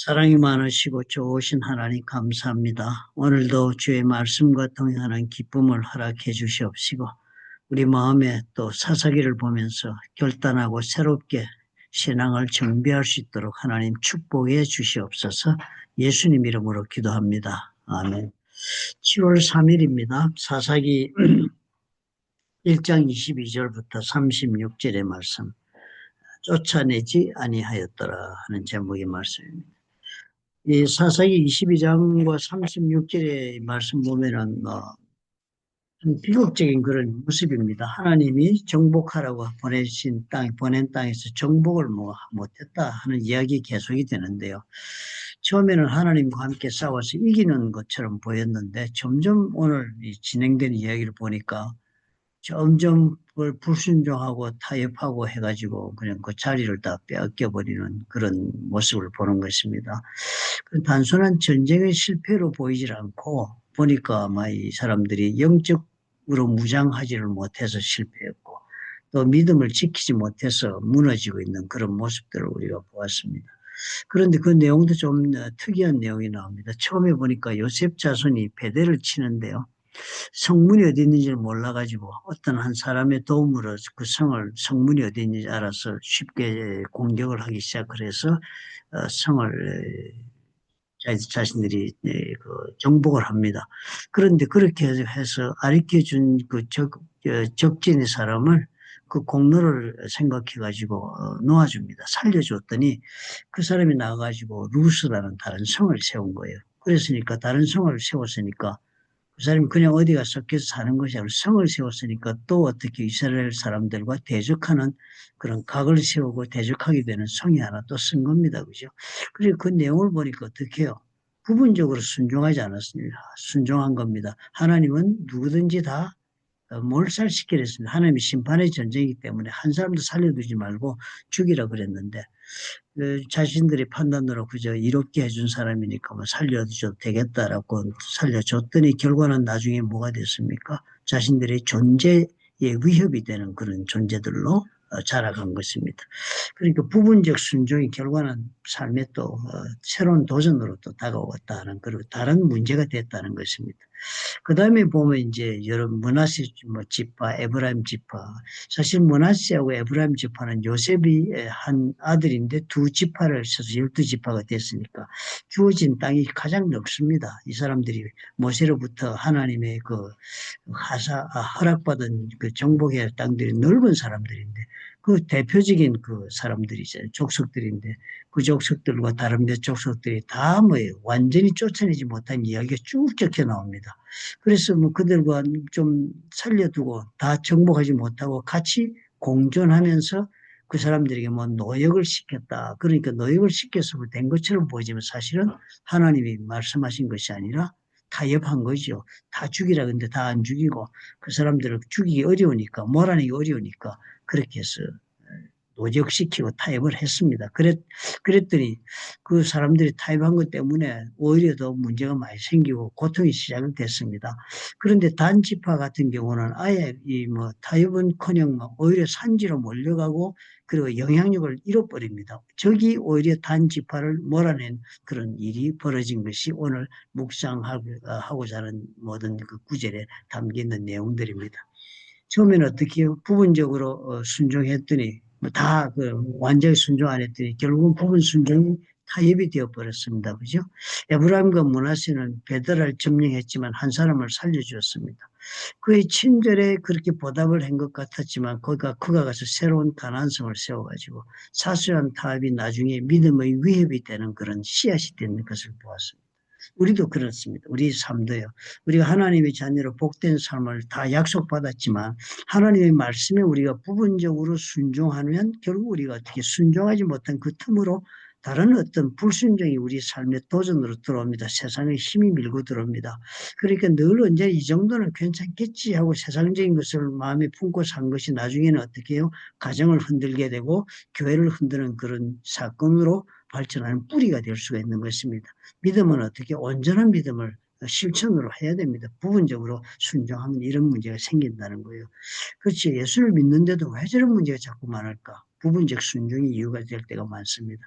사랑이 많으시고 좋으신 하나님 감사합니다. 오늘도 주의 말씀과 동행하는 기쁨을 허락해 주시옵시고 우리 마음에 또 사사기를 보면서 결단하고 새롭게 신앙을 정비할 수 있도록 하나님 축복해 주시옵소서. 예수님 이름으로 기도합니다. 아멘. 7월 3일입니다. 사사기 1장 22절부터 36절의 말씀. 쫓아내지 아니하였더라 하는 제목의 말씀입니다. 이 사사기 22장과 36절의 말씀 보면은 좀 비극적인 그런 모습입니다. 하나님이 정복하라고 보낸 땅에서 정복을 못했다 하는 이야기 계속이 되는데요. 처음에는 하나님과 함께 싸워서 이기는 것처럼 보였는데 점점 오늘 진행된 이야기를 보니까 점점 그걸 불순종하고 타협하고 해가지고 그냥 그 자리를 다 빼앗겨버리는 그런 모습을 보는 것입니다. 그 단순한 전쟁의 실패로 보이질 않고 보니까 아마 이 사람들이 영적으로 무장하지를 못해서 실패했고 또 믿음을 지키지 못해서 무너지고 있는 그런 모습들을 우리가 보았습니다. 그런데 그 내용도 좀 특이한 내용이 나옵니다. 처음에 보니까 요셉 자손이 베대를 치는데요. 성문이 어디 있는지를 몰라가지고 어떤 한 사람의 도움으로 그 성문이 어디 있는지 알아서 쉽게 공격을 하기 시작을 해서 성을 자신들이 그 정복을 합니다. 그런데 그렇게 해서 가르쳐준 그 적진의 사람을 그 공로를 생각해가지고 놓아줍니다. 살려줬더니 그 사람이 나와가지고 루스라는 다른 성을 세운 거예요. 그랬으니까 다른 성을 세웠으니까 그 사람이 그냥 어디가 섞여서 사는 것이 아니라 성을 세웠으니까 또 어떻게 이스라엘 사람들과 대적하는 그런 각을 세우고 대적하게 되는 성이 하나 또 쓴 겁니다. 그죠? 그리고 그 내용을 보니까 어떻게 해요? 부분적으로 순종하지 않았습니다. 순종한 겁니다. 하나님은 누구든지 다 몰살시키려 했습니다. 하나님이 심판의 전쟁이기 때문에 한 사람도 살려두지 말고 죽이라 그랬는데 그 자신들의 판단으로 그저 이롭게 해준 사람이니까 뭐 살려줘도 되겠다라고 살려줬더니 결과는 나중에 뭐가 됐습니까? 자신들의 존재에 위협이 되는 그런 존재들로 자라간 것입니다. 그러니까 부분적 순종이 결과는 삶에 또 새로운 도전으로 또 다가왔다는 그리고 다른 문제가 됐다는 것입니다. 그 다음에 보면 이제 여러 므낫세 지파, 에브라임 지파. 사실 므낫세하고 에브라임 지파는 요셉이 한 아들인데 두 지파를 써서 12지파가 됐으니까 주어진 땅이 가장 넓습니다. 이 사람들이 모세로부터 하나님의 그 허락받은 그 정복해야 할 땅들이 넓은 사람들인데 그 대표적인 그 사람들이죠. 족속들인데 그 족속들과 다른 몇 족속들이 다 뭐예요. 완전히 쫓아내지 못한 이야기가 쭉 적혀 나옵니다. 그래서 뭐 그들과 좀 살려두고 다 정복하지 못하고 같이 공존하면서 그 사람들에게 뭐 노역을 시켰다. 그러니까 노역을 시켜서 된 것처럼 보이지만 사실은 하나님이 말씀하신 것이 아니라 타협한 거죠. 다 죽이라 근데 다 안 죽이고 그 사람들을 죽이기 어려우니까 몰아내기 어려우니까 그렇게 해서 노역시키고 타협을 했습니다. 그랬더니 그 사람들이 타협한 것 때문에 오히려 더 문제가 많이 생기고 고통이 시작됐습니다. 그런데 단지파 같은 경우는 아예 이 뭐 타협은커녕 오히려 산지로 몰려가고 그리고 영향력을 잃어버립니다. 적이 오히려 단지파를 몰아낸 그런 일이 벌어진 것이 오늘 묵상하고자 하는 모든 그 구절에 담겨 있는 내용들입니다. 처음에는 어떻게 해요? 부분적으로 순종했더니 뭐다그 완전히 순종 안 했더니 결국은 부분 순종이 타협이 되어 버렸습니다. 그죠? 에브라임과 므낫세는 베드라를 점령했지만 한 사람을 살려주었습니다. 그의 친절에 그렇게 보답을 한 것 같았지만 그가 가서 새로운 가난성을 세워가지고 사소한 타협이 나중에 믿음의 위협이 되는 그런 씨앗이 되는 것을 보았습니다. 우리도 그렇습니다. 우리 삶도요. 우리가 하나님의 자녀로 복된 삶을 다 약속받았지만 하나님의 말씀에 우리가 부분적으로 순종하면 결국 우리가 어떻게 순종하지 못한 그 틈으로 다른 어떤 불순종이 우리 삶의 도전으로 들어옵니다. 세상의 힘이 밀고 들어옵니다. 그러니까 늘 언제 이 정도는 괜찮겠지 하고 세상적인 것을 마음에 품고 산 것이 나중에는 어떻게 해요? 가정을 흔들게 되고 교회를 흔드는 그런 사건으로 발전하는 뿌리가 될 수가 있는 것입니다. 믿음은 어떻게 온전한 믿음을 실천으로 해야 됩니다. 부분적으로 순종하면 이런 문제가 생긴다는 거예요. 그렇지. 예수를 믿는데도 왜 저런 문제가 자꾸 많을까? 부분적 순종이 이유가 될 때가 많습니다.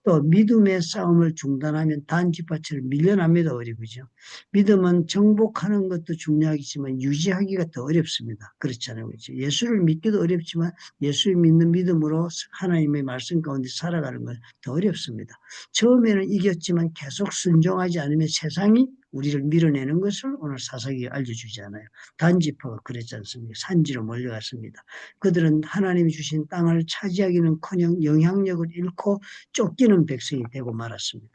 또 믿음의 싸움을 중단하면 단지파처럼 밀려납니다. 어리고죠. 믿음은 정복하는 것도 중요하겠지만 유지하기가 더 어렵습니다. 그렇잖아요. 그렇죠? 예수를 믿기도 어렵지만 예수를 믿는 믿음으로 하나님의 말씀 가운데 살아가는 건 더 어렵습니다. 처음에는 이겼지만 계속 순종하지 않으면 세상이 우리를 밀어내는 것을 오늘 사사기가 알려주잖아요. 단지파가 그랬지 않습니까? 산지로 몰려갔습니다. 그들은 하나님이 주신 땅을 차지하기는커녕 영향력을 잃고 쫓기는 백성이 되고 말았습니다.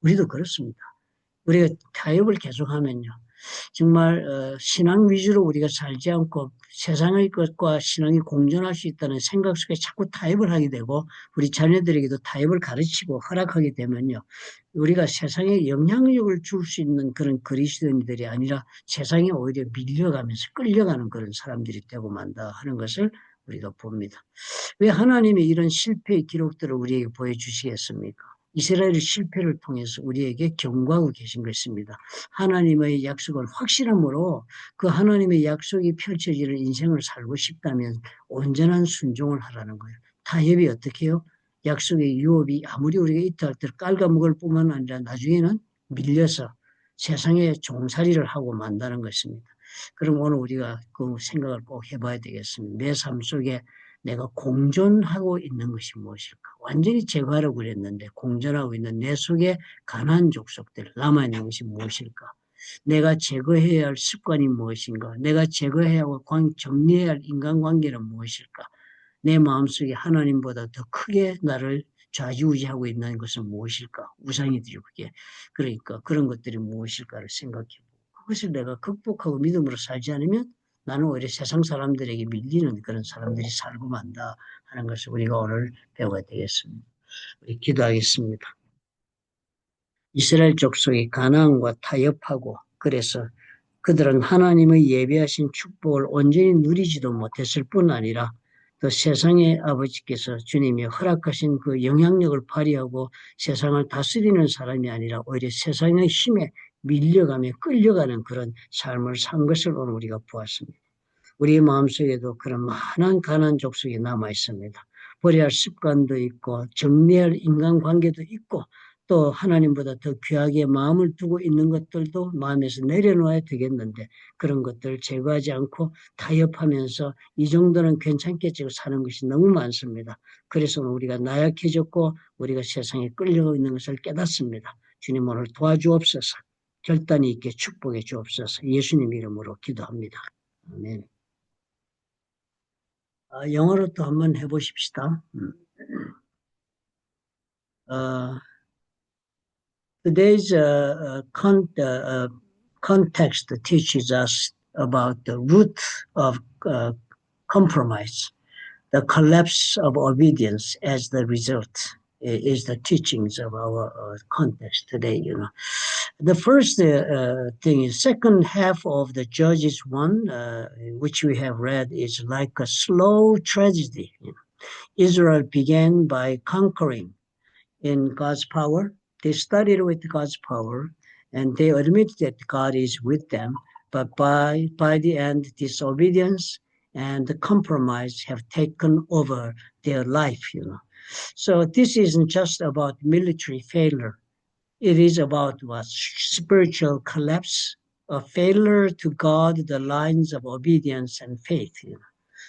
우리도 그렇습니다. 우리가 타협을 계속하면요. 정말 신앙 위주로 우리가 살지 않고 세상의 것과 신앙이 공존할 수 있다는 생각 속에 자꾸 타협을 하게 되고 우리 자녀들에게도 타협을 가르치고 허락하게 되면요. 우리가 세상에 영향력을 줄 수 있는 그런 그리스도인들이 아니라 세상에 오히려 밀려가면서 끌려가는 그런 사람들이 되고 만다 하는 것을 우리가 봅니다. 왜 하나님이 이런 실패의 기록들을 우리에게 보여주시겠습니까? 이스라엘의 실패를 통해서 우리에게 경고하고 계신 것입니다. 하나님의 약속을 확신함으로 그 하나님의 약속이 펼쳐지는 인생을 살고 싶다면 온전한 순종을 하라는 거예요. 타협이 어떻게 해요? 약속의 유업이 아무리 우리가 있다 할때도 깔아먹을 뿐만 아니라 나중에는 밀려서 세상에 종살이를 하고 만다는 것입니다. 그럼 오늘 우리가 그 생각을 꼭 해봐야 되겠습니다. 내 삶 속에 내가 공존하고 있는 것이 무엇일까? 완전히 제거하라고 그랬는데 공존하고 있는 내 속에 가난한 족속들 남아있는 것이 무엇일까? 내가 제거해야 할 습관이 무엇인가? 내가 제거해야 하고 정리해야 할 인간관계는 무엇일까? 내 마음속에 하나님보다 더 크게 나를 좌지우지하고 있는 것은 무엇일까? 우상이들이 그게. 그러니까 그런 것들이 무엇일까를 생각해보고 그것을 내가 극복하고 믿음으로 살지 않으면 나는 오히려 세상 사람들에게 밀리는 그런 사람들이 살고 만다 하는 것을 우리가 오늘 배워야 되겠습니다. 우리 기도하겠습니다. 이스라엘 족속이 가나안과 타협하고 그래서 그들은 하나님의 예비하신 축복을 온전히 누리지도 못했을 뿐 아니라 또 세상의 아버지께서 주님이 허락하신 그 영향력을 발휘하고 세상을 다스리는 사람이 아니라 오히려 세상의 힘에 밀려가며 끌려가는 그런 삶을 산 것을 오늘 우리가 보았습니다. 우리 마음속에도 그런 많은 가난한 족속이 남아 있습니다. 버려야 할 습관도 있고 정리할 인간관계도 있고 또 하나님보다 더 귀하게 마음을 두고 있는 것들도 마음에서 내려놓아야 되겠는데 그런 것들을 제거하지 않고 타협하면서 이 정도는 괜찮겠지 사는 것이 너무 많습니다. 그래서 우리가 나약해졌고 우리가 세상에 끌려가고 있는 것을 깨닫습니다. 주님 오늘 도와주옵소서. 결단이 있게 축복해 주옵소서. 예수님 이름으로 기도합니다. 아멘. 영어로 또 한번 해보십시다. Today's context teaches us about the root of compromise, the collapse of obedience as the result is the teachings of our context today, you know. The first thing is second half of the Judges 1, which we have read, is like a slow tragedy. You know. Israel began by conquering in God's power. They started with God's power, and they admit that God is with them. But by the end, disobedience and the compromise have taken over their life, you know. So this isn't just about military failure. It is about what? Spiritual collapse, a failure to guard the lines of obedience and faith. You know?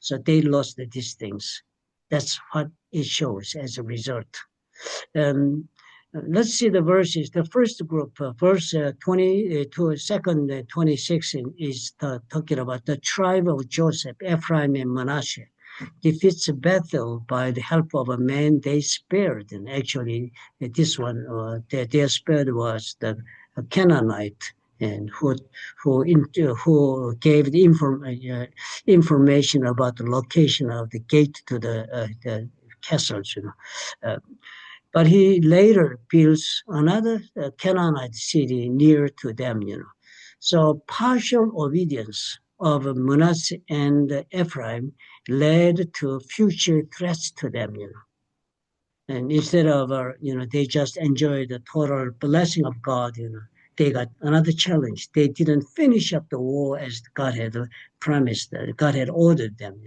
So they lost these things. That's what it shows as a result. Let's see the verses. The first group, verse 22, second 26 is talking about the tribe of Joseph, Ephraim and Manasseh. Defeats Bethel by the help of a man they spared. And actually, this one, their spared was the Canaanite, and who gave the information about the location of the gate to the castles. You know. But he later builds another Canaanite city near to them, you know. So partial obedience of Manasseh and Ephraim led to future threats to them, you know. And instead of, they just enjoy the total blessing of God, you know, they got another challenge. They didn't finish up the war as God had promised, God had ordered them.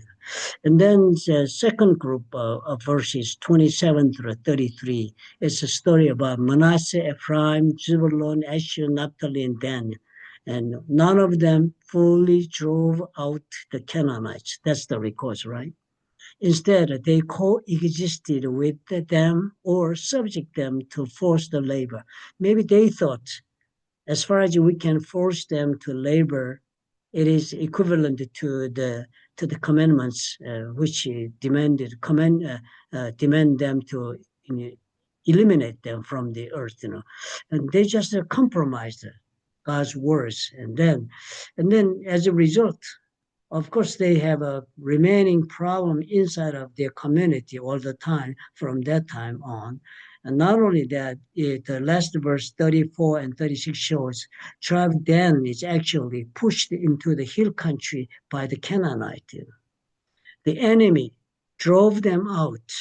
And then the second group of verses 27 through 33 is a story about Manasseh, Ephraim, Zebulun, Asher, Naphtali, and Dan. And none of them fully drove out the Canaanites. That's the record, right? Instead, they coexisted with them or subject them to forced labor. Maybe they thought, as far as we can force them to labor, it is equivalent to the commandments which demand them to eliminate them from the earth. And they just compromised God's words, and then as a result, of course, they have a remaining problem inside of their community all the time from that time on. And not only that, the last verse 34 and 36 shows tribe Dan is actually pushed into the hill country by the Canaanite. The enemy drove them out,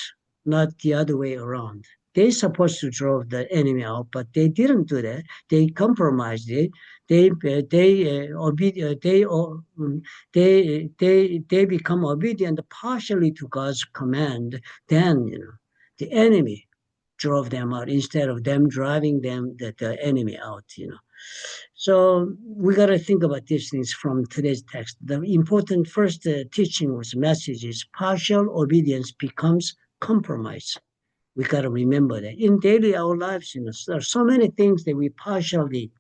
not the other way around. They supposed to drove the enemy out, but they didn't do that. They compromised it. They become obedient partially to God's command. Then the enemy drove them out instead of them driving the enemy out. So we got to think about these things from today's text. The important first teaching was message is partial obedience becomes compromise. We got to remember that in daily our lives, there are so many things that we partially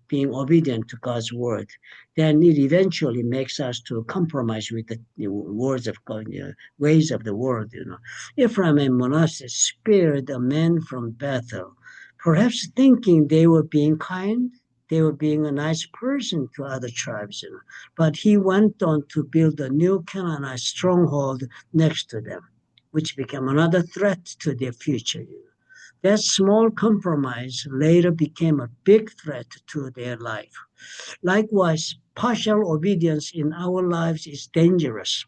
being obedient to God's word, then it eventually makes us to compromise with the words of God, ways of the world. Ephraim and Manasseh spared a man from Bethel, perhaps thinking they were being kind, they were being a nice person to other tribes. But he went on to build a new Canaanite stronghold next to them, which became another threat to their future. That small compromise later became a big threat to their life. Likewise, partial obedience in our lives is dangerous.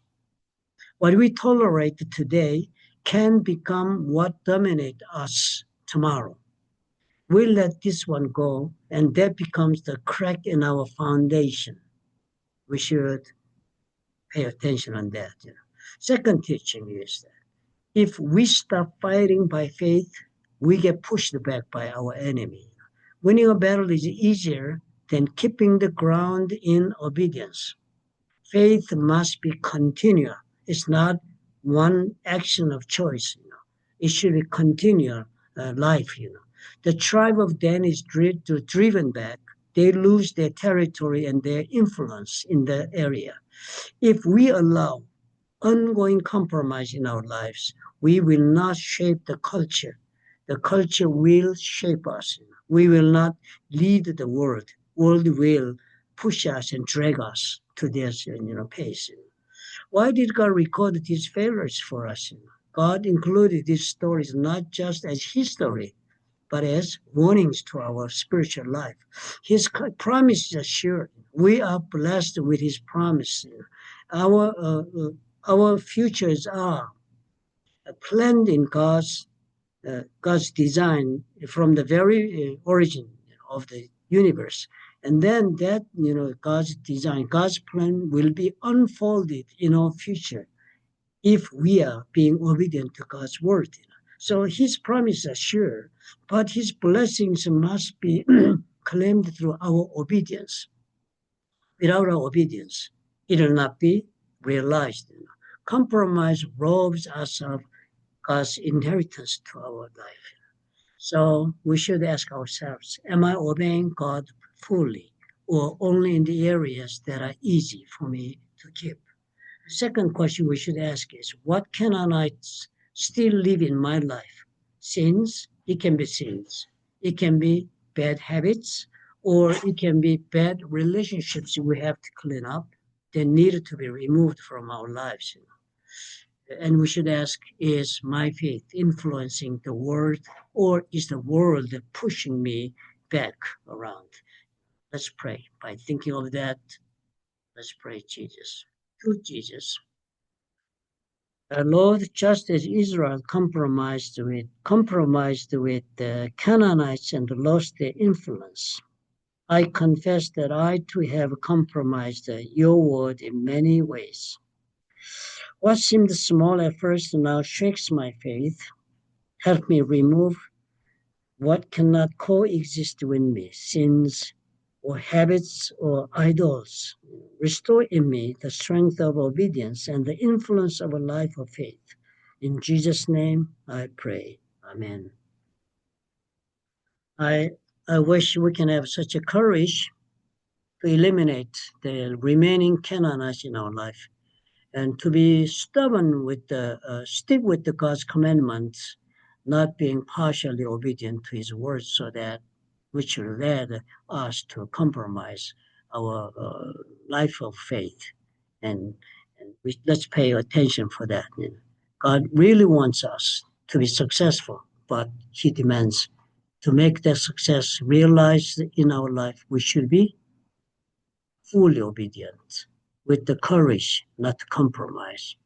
What we tolerate today can become what dominates us tomorrow. We let this one go, and that becomes the crack in our foundation. We should pay attention on that. Second teaching is that if we stop fighting by faith, we get pushed back by our enemy. Winning a battle is easier than keeping the ground in obedience. Faith must be continual. It's not one action of choice. It should be continual life. The tribe of Dan is driven back. They lose their territory and their influence in the area. If we allow ongoing compromise in our lives, we will not shape the culture. The culture will shape us. We will not lead the world. World will push us and drag us to their pace. Why did God record these failures for us? God included these stories not just as history, but as warnings to our spiritual life. His promise is assured. We are blessed with His promise. Our futures are planned in God's design from the very origin of the universe. And then that, God's design, God's plan will be unfolded in our future if we are being obedient to God's word. So His promises are sure, but His blessings must be claimed through our obedience. Without our obedience, it will not be realized. Compromise robs us of God's inheritance to our life. So we should ask ourselves, am I obeying God fully or only in the areas that are easy for me to keep? The second question we should ask is, what can I still live in my life? Sins, it can be sins. It can be bad habits, or it can be bad relationships we have to clean up that need to be removed from our lives. And we should ask, is my faith influencing the world, or is the world pushing me back around? Let's pray. By thinking of that, let's pray, Jesus. To Jesus, Lord, just as Israel compromised with the Canaanites and lost their influence, I confess that I too have compromised your word in many ways. What seemed small at first now shakes my faith. Help me remove what cannot coexist with me, sins or habits or idols. Restore in me the strength of obedience and the influence of a life of faith. In Jesus' name I pray. Amen. I wish we can have such a courage to eliminate the remaining Canaanites in our life and to be stubborn with stick with the God's commandments, not being partially obedient to his words so that which led us to compromise our life of faith. And let's pay attention for that. God really wants us to be successful, but he demands to make that success realized in our life, we should be fully obedient with the courage not to compromise.